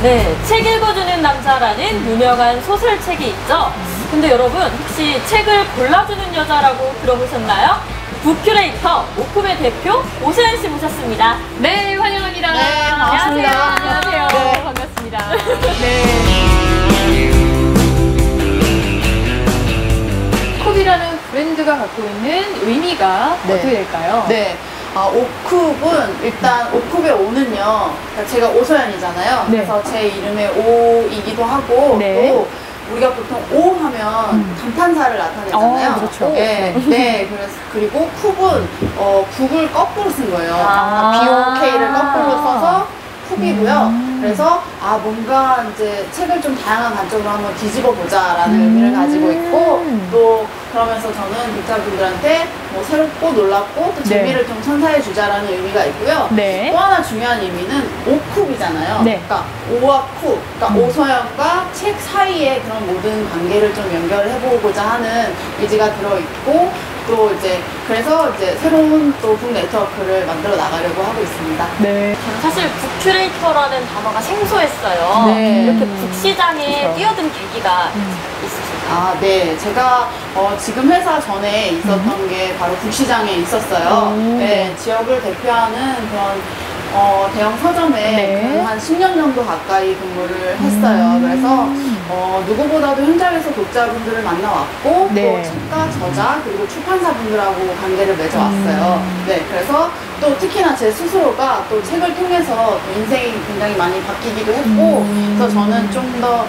네, 책 읽어주는 남자라는 유명한 소설책이 있죠. 근데 여러분, 혹시 책을 골라주는 여자라고 들어보셨나요? 북큐레이터 오쿰의 대표 오세연 씨 모셨습니다. 네, 환영합니다. 네, 반갑습니다. 안녕하세요. 네. 반갑습니다. 네. 오쿰이라는 브랜드가 갖고 있는 의미가 네. 어떻게 될까요? 네. 오쿰은 일단 오쿰의 오는요. 제가 오소연이잖아요. 네. 그래서 제 이름의 오이기도 하고 네. 또 우리가 보통 오 하면 감탄사를 나타내잖아요. 그렇죠. 네. 네. 그리고 쿱은 국을 거꾸로 쓴 거예요. BOK를 거꾸로 써서 쿱이고요. 그래서 뭔가 이제 책을 좀 다양한 관점으로 한번 뒤집어 보자라는 의미를 가지고 있고 또 그러면서 저는 독자분들한테 뭐 새롭고 놀랍고 또 재미를 좀 선사해 주자라는 의미가 있고요. 네. 또 하나 중요한 의미는 오쿰이잖아요. 네. 그러니까 오와 쿱, 그러니까 오서연과 책 사이의 그런 모든 관계를 좀 연결을 해보고자 하는 의지가 들어있고 또 이제 그래서 이제 새로운 또 북 네트워크를 만들어 나가려고 하고 있습니다. 네. 저는 사실 북큐레이터라는 단어가 생소했어요. 네. 이렇게 북시장에 그렇죠. 뛰어든 계기가 있으실까요? 네. 제가 지금 회사 전에 있었던 게 바로 북시장에 있었어요. 네, 지역을 대표하는 그런 대형 서점에 근무 한 10년 정도 가까이 근무를 했어요. 그래서 누구보다도 현장에서 독자분들을 만나왔고 또 책가, 저자, 그리고 출판사분들하고 관계를 맺어왔어요. 네, 그래서 또 특히나 제 스스로가 또 책을 통해서 또 인생이 굉장히 많이 바뀌기도 했고 그래서 저는 좀 더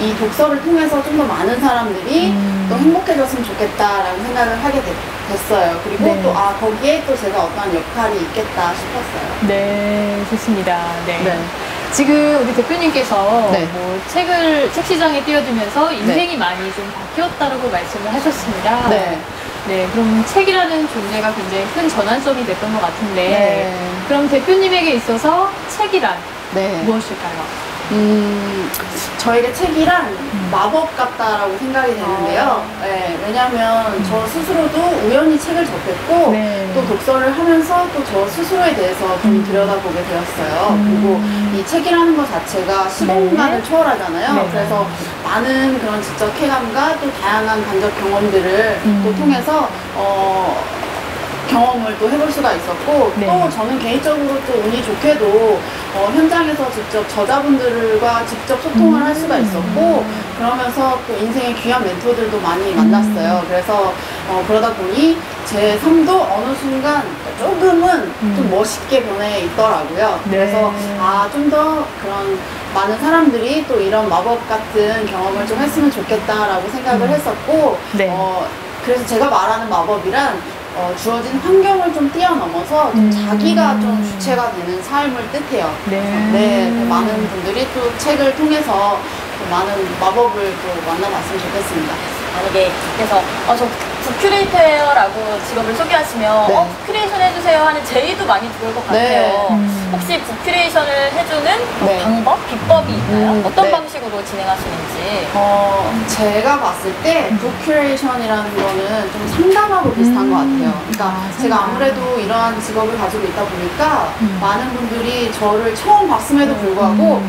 이 독서를 통해서 좀 더 많은 사람들이 또 행복해졌으면 좋겠다라는 생각을 하게 됐어요. 그리고 또 거기에 또 제가 어떠한 역할이 있겠다 싶었어요. 네, 좋습니다. 네. 네. 지금 우리 대표님께서 네. 뭐 책 시장에 뛰어들면서 인생이 많이 좀 바뀌었다라고 말씀을 하셨습니다. 네. 네, 그럼 책이라는 존재가 굉장히 큰 전환점이 됐던 것 같은데, 네. 그럼 대표님에게 있어서 책이란 네. 무엇일까요? 저에게 책이란 마법 같다라고 생각이 되는데요. 네, 왜냐면 저 스스로도 우연히 책을 접했고 또 독서를 하면서 또 저 스스로에 대해서 좀 들여다보게 되었어요. 그리고 이 책이라는 것 자체가 시공간을 초월하잖아요. 그래서 많은 그런 지적 쾌감과 또 다양한 간접 경험들을 또 통해서 경험을 또 해볼 수가 있었고 또 저는 개인적으로 또 운이 좋게도 현장에서 직접 저자분들과 직접 소통을 할 수가 있었고 그러면서 또 인생의 귀한 멘토들도 많이 만났어요. 그래서 그러다 보니 제 삶도 어느 순간 조금은 좀 멋있게 변해 있더라고요. 그래서 좀 더 그런 많은 사람들이 또 이런 마법 같은 경험을 좀 했으면 좋겠다라고 생각을 했었고 그래서 제가 말하는 마법이란 주어진 환경을 좀 뛰어넘어서 좀 자기가 좀 주체가 되는 삶을 뜻해요. 네, 많은 분들이 또 책을 통해서 또 많은 마법을 또 만나봤으면 좋겠습니다. 만약에 그래서 저 북큐레이터예요 라고 직업을 소개하시면 북큐레이션 해주세요 하는 제의도 많이 들어올 것 같아요. 혹시 북큐레이션을 해주는 방법, 비법이 있나요? 어떤 방식으로 진행하시는지. 제가 봤을 때 북큐레이션이라는 거는 좀 상담하고 비슷한 것 같아요. 그러니까 제가 아무래도 이러한 직업을 가지고 있다 보니까 많은 분들이 저를 처음 봤음에도 불구하고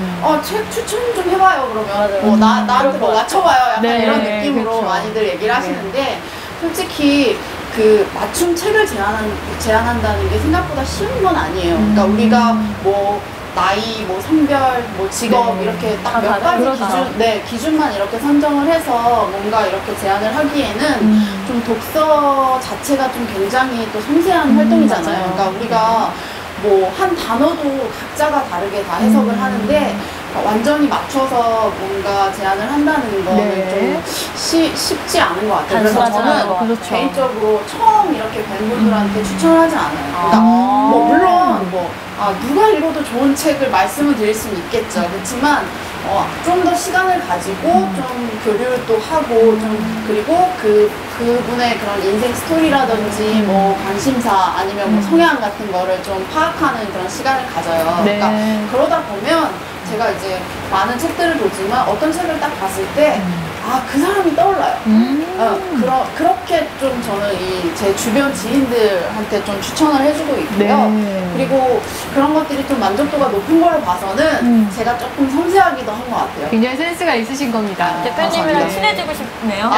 책 추천 좀 해봐요 그러면 나한테 뭐 맞춰봐요 약간 이런 느낌으로 많이들 얘기를 하시는데 솔직히 그 맞춤 책을 제안한다는 게 생각보다 쉬운 건 아니에요. 그러니까 우리가 뭐 나이, 뭐 성별, 뭐 직업 이렇게 딱 몇 가지 기준만 이렇게 선정을 해서 뭔가 이렇게 제안을 하기에는 좀 독서 자체가 좀 굉장히 또 섬세한 활동이잖아요. 그러니까 우리가 뭐 한 단어도 각자가 다르게 다 해석을 하는데 완전히 맞춰서 뭔가 제안을 한다는 거는 좀 쉽지 않은 것 같아요. 그래서 저는 개인적으로 처음 이렇게 뵌 분들한테 추천하지 않아요. 그러니까 뭐 물론 누가 읽어도 좋은 책을 말씀을 드릴 수는 있겠죠. 그렇지만 좀 더 시간을 가지고 좀 교류를 또 하고 좀 그리고 그분의 그런 인생 스토리라든지 뭐 관심사 아니면 뭐 성향 같은 거를 좀 파악하는 그런 시간을 가져요. 그러니까 그러다 보면 제가 이제 많은 책들을 보지만 어떤 책을 딱 봤을 때 그 사람이 떠올라요. 그렇게 좀 저는 제 주변 지인들한테 좀 추천을 해주고 있고요. 그리고 그런 것들이 좀 만족도가 높은 걸 봐서는 제가 조금 섬세하기도 한 것 같아요. 굉장히 센스가 있으신 겁니다. 대표님이랑 네. 친해지고 싶네요.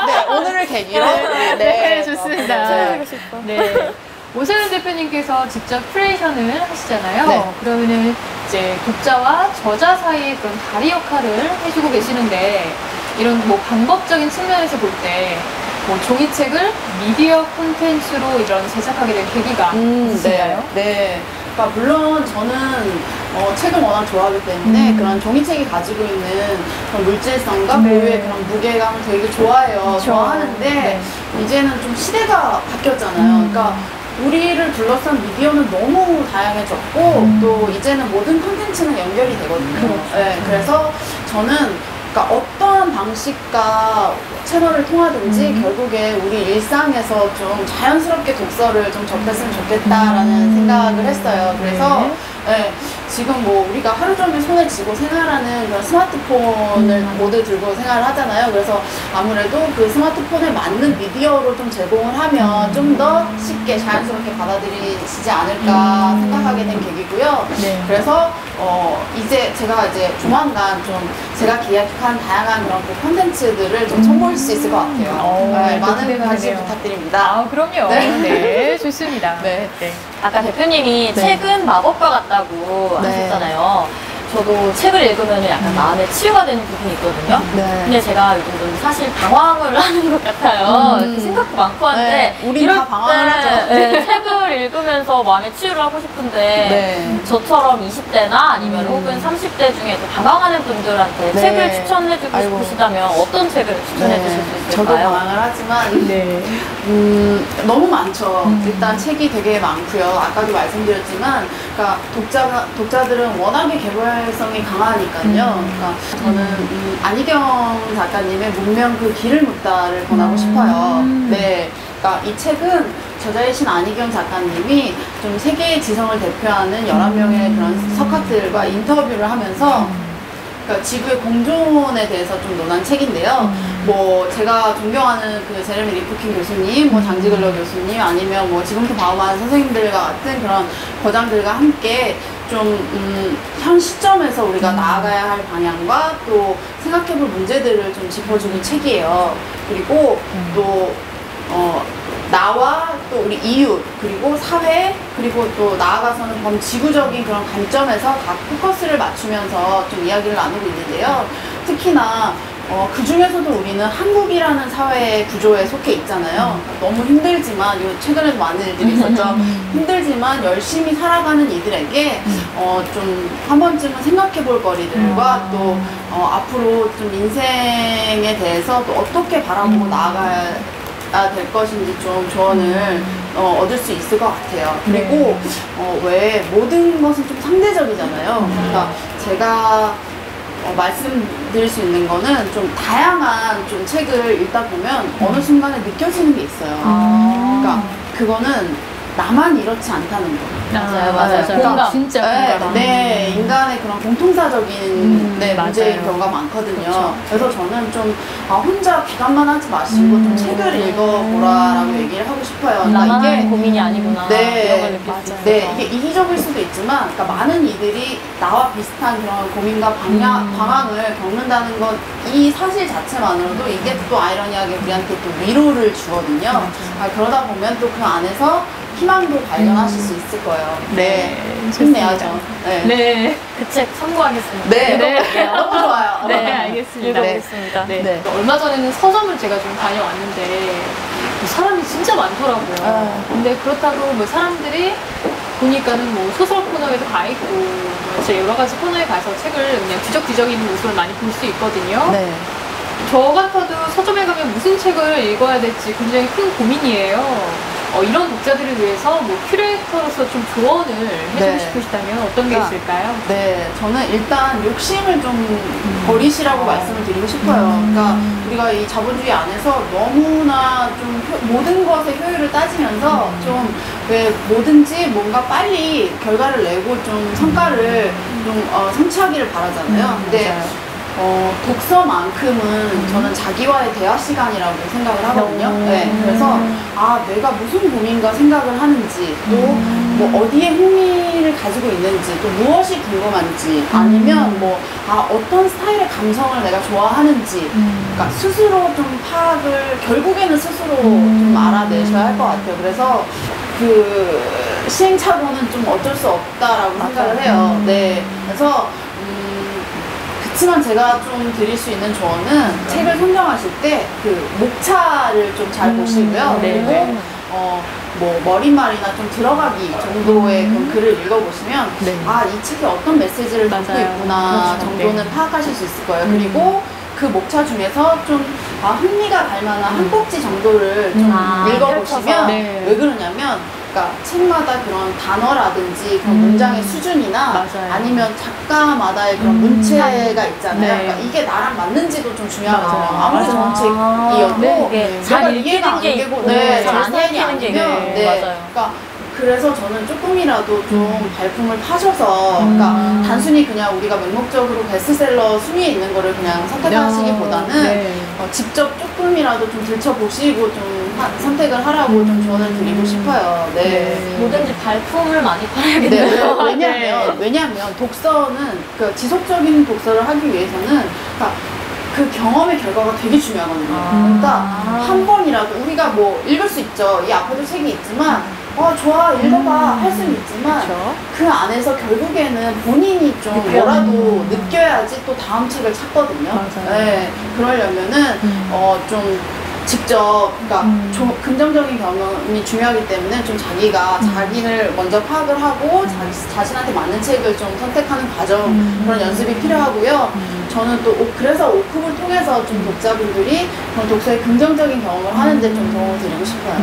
네, 오늘을 계기로. 네, 좋습니다. 친해지고 싶어. 네. 오세훈 대표님께서 직접 큐레이션을 하시잖아요. 네. 그러면은 이제 독자와 저자 사이의 그런 다리 역할을 해주고 계시는데 이런 뭐 방법적인 측면에서 볼 때 뭐 종이책을 미디어 콘텐츠로 이런 제작하게 된 계기가 있으신가요? 네. 네. 그러니까 물론 저는 책을 워낙 좋아하기 때문에 그런 종이책이 가지고 있는 그런 물질성과 네. 고유의 그런 무게감을 되게 좋아해요. 그렇죠. 좋아하는데 네. 이제는 좀 시대가 바뀌었잖아요. 그러니까 우리를 둘러싼 미디어는 너무 다양해졌고 또 이제는 모든 콘텐츠는 연결이 되거든요. 그렇죠. 네, 그래서 저는 그러니까 어떠한 방식과 채널을 통하든지 결국에 우리 일상에서 좀 자연스럽게 독서를 좀 접했으면 좋겠다라는 생각을 했어요. 그래서 네, 지금 뭐 우리가 하루 종일 손에 쥐고 생활하는 그런 스마트폰을 모두 들고 생활을 하잖아요. 그래서 아무래도 그 스마트폰에 맞는 미디어로 좀 제공을 하면 좀 더 쉽게 자연스럽게 받아들이시지 않을까 생각하게 된 계기고요. 네. 그래서 이제 제가 이제 조만간 좀 제가 기획한 다양한 그런 그 콘텐츠들을 좀 선보일 수 있을 것 같아요. 네, 많은 관심 부탁드립니다. 아, 그럼요. 네. 네, 좋습니다. 네. 아까 대표님이 네. 책은 마법과 같다고 네. 하셨잖아요. 저도 책을 읽으면 약간 마음의 치유가 되는 부분이 있거든요. 네. 근데 제가 요즘 좀 사실 방황을 하는 것 같아요. 이렇게 생각도 많고 한데 네, 우린 이럴 다 방황을 때, 하죠. 네, 책을 읽으면서 마음의 치유를 하고 싶은데 네. 저처럼 20대나 아니면 혹은 30대 중에 또 방황하는 분들한테 네. 책을 추천해주고 아이고. 싶으시다면 어떤 책을 추천해 주실 수 저도 있을까요? 방황을 하지만 네. 너무 많죠. 일단 책이 되게 많고요. 아까도 말씀드렸지만, 그러니까 독자들은 워낙에 개발성이 강하니까요. 그러니까 저는 안희경 작가님의 문명 그 길을 묻다를 권하고 싶어요. 네. 그러니까 이 책은 저자이신 안희경 작가님이 좀 세계의 지성을 대표하는 11명의 그런 석학들과 인터뷰를 하면서 그러니까 지구의 공존에 대해서 좀 논한 책인데요. 뭐 제가 존경하는 그 제레미 리프킨 교수님, 뭐 장지글러 교수님, 아니면 뭐 지금도 바우만 선생님들과 같은 그런 거장들과 함께 좀 현 시점에서 우리가 나아가야 할 방향과 또 생각해볼 문제들을 좀 짚어주는 책이에요. 그리고 또 나와 또 우리 이웃, 그리고 사회, 그리고 또 나아가서는 범지구적인 그런 관점에서 각 포커스를 맞추면서 좀 이야기를 나누고 있는데요. 특히나 그 중에서도 우리는 한국이라는 사회 구조에 속해 있잖아요. 너무 힘들지만, 최근에도 많은 일들이 있었죠. 힘들지만 열심히 살아가는 이들에게 좀 한 번쯤은 생각해 볼 거리들과 또 앞으로 좀 인생에 대해서 또 어떻게 바라보고 나아가야 될 것인지 좀 조언을 얻을 수 있을 것 같아요. 그리고 왜 모든 것은 좀 상대적이잖아요. 그러니까 제가 말씀드릴 수 있는 거는 좀 다양한 좀 책을 읽다 보면 어느 순간에 느껴지는 게 있어요. 그러니까 그거는 나만 이렇지 않다는 거. 맞아요. 공감. 진짜 네, 공감. 네, 인간의 그런 공통사적인 문제인 맞아요. 경우가 많거든요. 그렇죠. 그래서 저는 좀 혼자 비관만 하지 마시고 좀 책을 읽어보라라고 얘기를 하고 싶어요. 나만의 고민이 아니구나. 네, 이런 걸 느낄 수 있어서. 네, 이게 이기적일 수도 있지만, 그러니까 많은 이들이 나와 비슷한 그런 고민과 방황을 겪는다는 것, 이 사실 자체만으로도 이게 또 아이러니하게 우리한테 또 위로를 주거든요. 그러다 보면 또 그 안에서 희망도 발견하실 수 있을 거예요. 네, 힘내야죠. 네. 네. 그 책 참고하겠습니다. 네, 네. 너무 좋아요. 네, 알겠습니다. 읽어보겠습니다. 네. 네. 얼마 전에는 서점을 제가 좀 다녀왔는데 사람이 진짜 많더라고요. 근데 그렇다고 뭐 사람들이 보니까는 뭐 소설 코너에도 가 있고 뭐 제 여러 가지 코너에 가서 책을 그냥 뒤적뒤적 있는 모습을 많이 볼 수 있거든요. 네. 저 같아도 서점에 가면 무슨 책을 읽어야 될지 굉장히 큰 고민이에요. 이런 독자들을 위해서 뭐 큐레이터로서 좀 조언을 해주고 네. 싶으시다면 어떤 게 그러니까 있을까요? 네, 저는 일단 욕심을 좀 버리시라고 말씀을 드리고 싶어요. 그러니까 우리가 이 자본주의 안에서 너무나 좀 모든 것의 효율을 따지면서 좀 왜 뭐든지 뭔가 빨리 결과를 내고 좀 성과를 좀 성취하기를 바라잖아요. 근데 독서만큼은 저는 자기와의 대화 시간이라고 생각을 하거든요. 네, 그래서 내가 무슨 고민과 생각을 하는지 또 뭐 어디에 흥미를 사람들이 가지고 있는지, 또 무엇이 궁금한지, 아니면 뭐 어떤 스타일의 감성을 내가 좋아하는지, 그러니까 스스로 좀 파악을 결국에는 스스로 좀 알아내셔야 할 것 같아요. 그래서 그 시행착오는 좀 어쩔 수 없다라고 생각을 해요. 네, 그래서 그렇지만 제가 좀 드릴 수 있는 조언은 책을 선정하실 때 그 목차를 좀 잘 보시고요. 그리고 뭐 머릿말이나 좀 들어가기 정도의 그런 글을 읽어보시면 이 책이 어떤 메시지를 담고 있구나 정도는 파악하실 수 있을 거예요. 그리고 그 목차 중에서 좀 흥미가 갈 만한 한 꼭지 정도를 좀 읽어보시면 왜 그러냐면 그러니까 책마다 그런 단어라든지 그런 문장의 수준이나 아니면 작가마다의 그런 문체가 있잖아요. 그러니까 이게 나랑 맞는지도 좀 중요하거든요. 아무리 좋은 책이어도 내가 이해가 안 되고 제 스타일이 아니면 그러니까 그래서 저는 조금이라도 좀 발품을 파셔서 그러니까 단순히 그냥 우리가 맹목적으로 베스트셀러 순위에 있는 거를 그냥 선택하시기보다는 직접 조금이라도 좀 들춰보시고 좀 선택을 하라고 좀 조언을 드리고 싶어요. 뭐든지 발품을 많이 팔아야겠네요. 왜냐하면 독서는 그 지속적인 독서를 하기 위해서는 그러니까 그 경험의 결과가 되게 중요하거든요. 그러니까 한 번이라도 우리가 뭐 읽을 수 있죠. 이 앞에도 책이 있지만 좋아 읽어봐 할 수는 있지만 그 안에서 결국에는 본인이 좀 뭐라도 느껴야지 또 다음 책을 찾거든요. 그러려면은 좀 직접 그러니까 긍정적인 경험이 중요하기 때문에 좀 자기가 자기를 먼저 파악을 하고 자신한테 맞는 책을 좀 선택하는 과정 그런 연습이 필요하고요. 저는 또 그래서 오쿡을 통해서 좀 독자분들이 그런 독서의 긍정적인 경험을 하는데 좀 도움을 드리고 싶어요.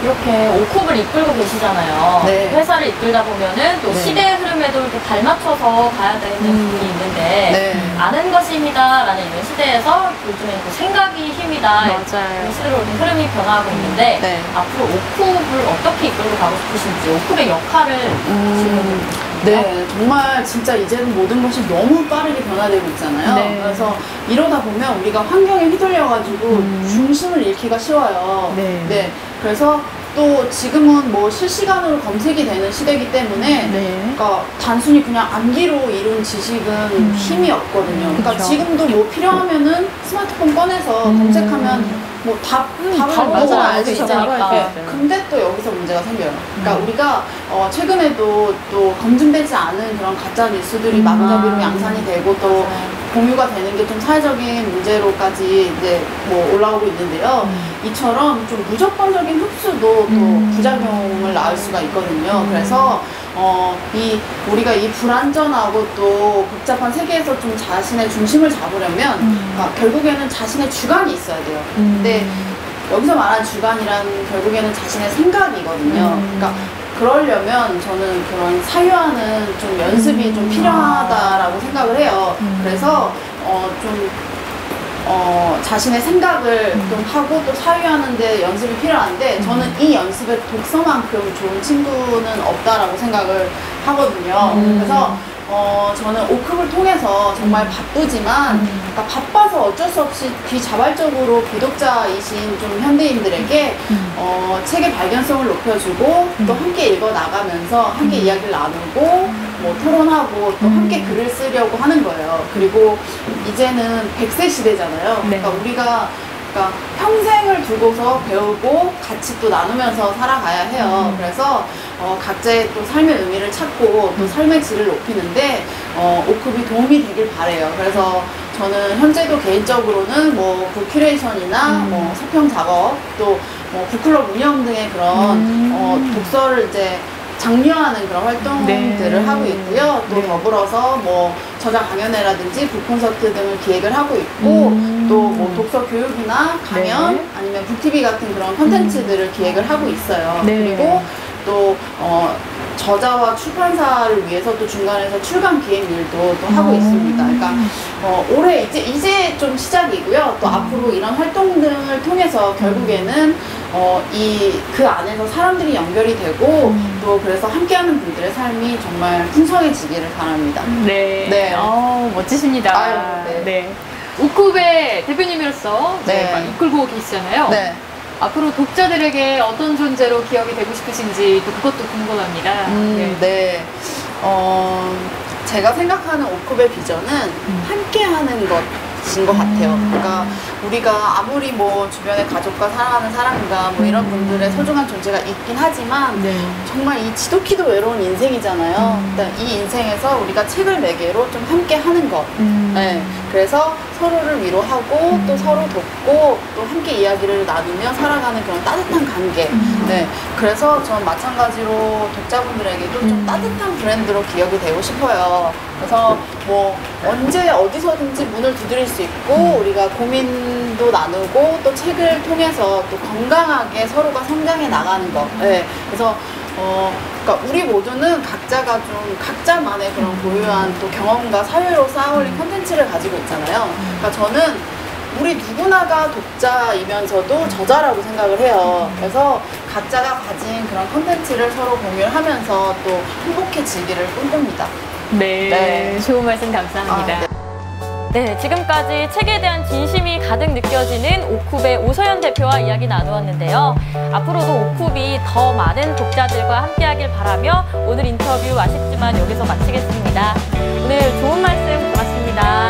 이렇게 오쿡을 이끌고 계시잖아요. 회사를 이끌다 보면은 또 시대의 흐름에도 이렇게 발맞춰서 가야 되는 부분이 있는데 아는 것이 힘이다라는 이런 시대에서 요즘에는 또 생각이 힘이다 이런 시대로 흐름이 변화하고 있는데 앞으로 오쿡을 어떻게 이끌고 가고 싶으신지 오쿡의 역할을 정말 진짜 이제는 모든 것이 너무 빠르게 변화되고 있잖아요. 그래서 이러다 보면 우리가 환경에 휘둘려가지고 중심을 잃기가 쉬워요. 그래서 또 지금은 뭐 실시간으로 검색이 되는 시대이기 때문에 그러니까 단순히 그냥 암기로 이룬 지식은 힘이 없거든요. 그러니까 지금도 뭐 필요하면은 스마트폰 꺼내서 검색하면 뭐 답을 보고 알 수 있으니까. 근데 또 여기서 문제가 생겨요. 그러니까 우리가 최근에도 또 검증되지 않은 그런 가짜 뉴스들이 마구잡이로 양산이 되고 또 공유가 되는 게 좀 사회적인 문제로까지 이제 뭐 올라오고 있는데요. 이처럼 좀 무조건적인 흡수도 또 부작용을 낳을 수가 있거든요. 그래서 우리가 이 불안전하고 또 복잡한 세계에서 좀 자신의 중심을 잡으려면 결국에는 자신의 주관이 있어야 돼요. 근데 여기서 말하는 주관이란 결국에는 자신의 생각이거든요. 그러니까 그러려면 저는 그런 사유하는 좀 연습이 좀 필요하다라고 생각을 해요. 그래서 자신의 생각을 좀 하고 또 사유하는데 연습이 필요한데 저는 이 연습에 독서만큼 좋은 친구는 없다라고 생각을 하거든요. 그래서 저는 오쿡을 통해서 정말 바쁘지만 그러니까 바빠서 어쩔 수 없이 비자발적으로 비독자이신 좀 현대인들에게 책의 발견성을 높여주고 또 함께 읽어 나가면서 함께 이야기를 나누고 뭐 토론하고 또 함께 글을 쓰려고 하는 거예요. 그리고 이제는 100세 시대잖아요. 그러니까 우리가 평생을 두고서 배우고 같이 또 나누면서 살아가야 해요. 그래서 각자의 또 삶의 의미를 찾고 또 삶의 질을 높이는데 오쿡이 도움이 되길 바래요. 그래서 저는 현재도 개인적으로는 뭐 북큐레이션이나 뭐 서평 작업 또 뭐 북클럽 운영 등의 그런 독서를 이제 장려하는 그런 활동들을 하고 있고요. 또 더불어서 뭐 저자 강연회라든지 북콘서트 등을 기획을 하고 있고 또 뭐 독서 교육이나 강연 아니면 북TV 같은 그런 콘텐츠들을 기획을 하고 있어요. 그리고 또 저자와 출판사를 위해서 또 중간에서 출간 기획 일도 또 하고 있습니다. 그러니까 올해 이제 좀 시작이고요. 또 앞으로 이런 활동 등을 통해서 결국에는 그 안에서 사람들이 연결이 되고 또 그래서 함께하는 분들의 삶이 정말 풍성해지기를 바랍니다. 멋지십니다. 오쿡의 대표님으로서 이끌고 계시잖아요. 앞으로 독자들에게 어떤 존재로 기억이 되고 싶으신지 또 그것도 궁금합니다. 네. 제가 생각하는 오쿱의 비전은 함께하는 것인 것 같아요. 그러니까 우리가 아무리 뭐 주변에 가족과 사랑하는 사람과 뭐 이런 분들의 소중한 존재가 있긴 하지만 정말 이 지독히도 외로운 인생이잖아요. 일단 이 인생에서 우리가 책을 매개로 좀 함께하는 것. 네. 그래서 서로를 위로하고 또 서로 돕고 또 함께 이야기를 나누며 살아가는 그런 따뜻한 관계. 네. 그래서 전 마찬가지로 독자분들에게도 좀 따뜻한 브랜드로 기억이 되고 싶어요. 그래서 뭐 언제 어디서든지 문을 두드릴 수 있고 우리가 고민도 나누고 또 책을 통해서 또 건강하게 서로가 성장해 나가는 것. 네. 그래서 그러니까 우리 모두는 각자가 좀 각자만의 그런 고유한 또 경험과 사회로 쌓아올린 콘텐츠를 가지고 있잖아요. 그러니까 저는 우리 누구나가 독자이면서도 저자라고 생각을 해요. 그래서 각자가 가진 그런 콘텐츠를 서로 공유를 하면서 또 행복해지기를 꿈꿉니다. 네. 좋은 말씀 감사합니다. 네, 지금까지 책에 대한 진심이 가득 느껴지는 오쿱의 오서연 대표와 이야기 나누었는데요. 앞으로도 오쿱이 더 많은 독자들과 함께하길 바라며 오늘 인터뷰 아쉽지만 여기서 마치겠습니다. 오늘 좋은 말씀 고맙습니다.